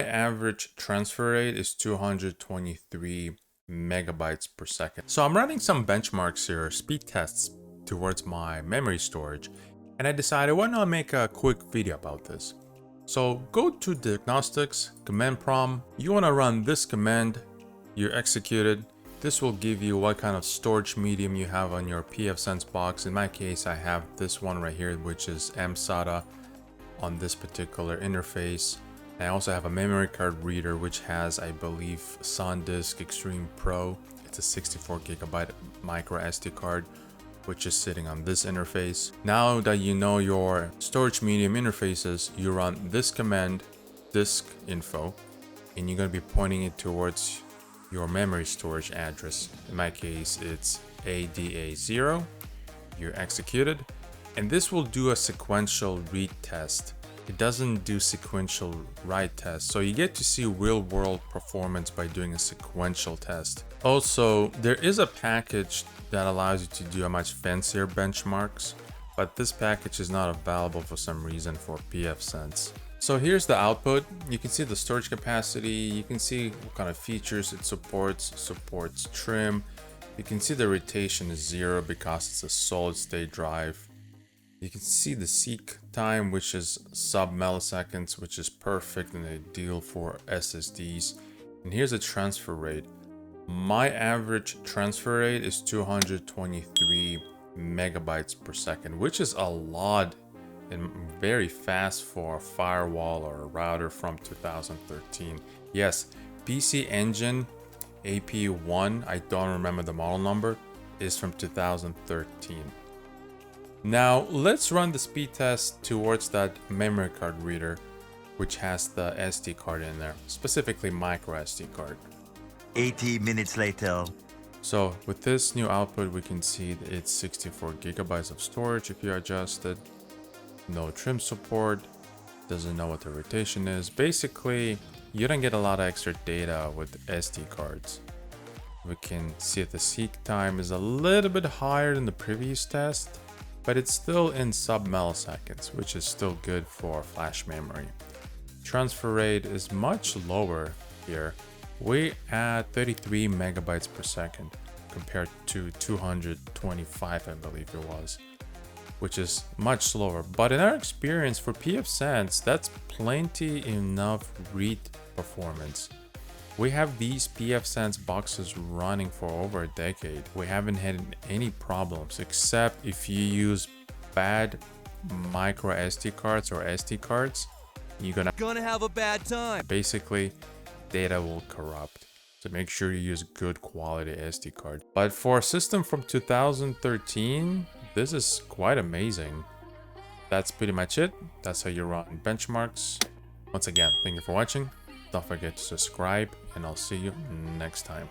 average transfer rate is 223 megabytes per second. So I'm running some benchmarks here, speed tests towards my memory storage, and I decided why not make a quick video about this. So go to Diagnostics, command prompt, you want to run this command, you execute it. This will give you what kind of storage medium you have on your pfSense box. In my case, I have this one right here, which is mSATA on this particular interface. I also have a memory card reader, which has, I believe, SanDisk Extreme Pro. It's a 64 gigabyte micro SD card, which is sitting on this interface. Now that you know your storage medium interfaces, you run this command, Diskinfo, and you're going to be pointing it towards your memory storage address. In my case, it's ADA0. You execute it, and this will do a sequential read test. It doesn't do sequential write test, so you get to see real-world performance by doing a sequential test. Also, there is a package that allows you to do a much fancier benchmarks, but this package is not available for some reason for pfSense. So here's the output. You can see the storage capacity, you can see what kind of features it supports trim. You can see the rotation is 0 because it's a solid state drive. You can see the seek time, which is sub milliseconds, which is perfect and ideal for SSDs. And here's the transfer rate. My average transfer rate is 223 megabytes per second, which is a lot and very fast for a firewall or a router from 2013. Yes, PC Engine AP1, I don't remember the model number, is from 2013. Now let's run the speed test towards that memory card reader, which has the SD card in there, specifically micro SD card. 80 minutes later. So with this new output, we can see that it's 64 gigabytes of storage if you adjust it. No trim support, doesn't know what the rotation is. Basically, you don't get a lot of extra data with SD cards. We can see that the seek time is a little bit higher than the previous test, but it's still in sub milliseconds, which is still good for flash memory. Transfer rate is much lower here. We at 33 megabytes per second compared to 225, I believe it was, which is much slower. But in our experience for pfSense, that's plenty enough read performance. We have these pfSense boxes running for over a decade. We haven't had any problems, except if you use bad micro SD cards or SD cards, you're gonna have a bad time. Basically, data will corrupt. So make sure you use good quality SD card. But for a system from 2013, this is quite amazing. That's pretty much it. That's how you run benchmarks. Once again, thank you for watching. Don't forget to subscribe, and I'll see you next time.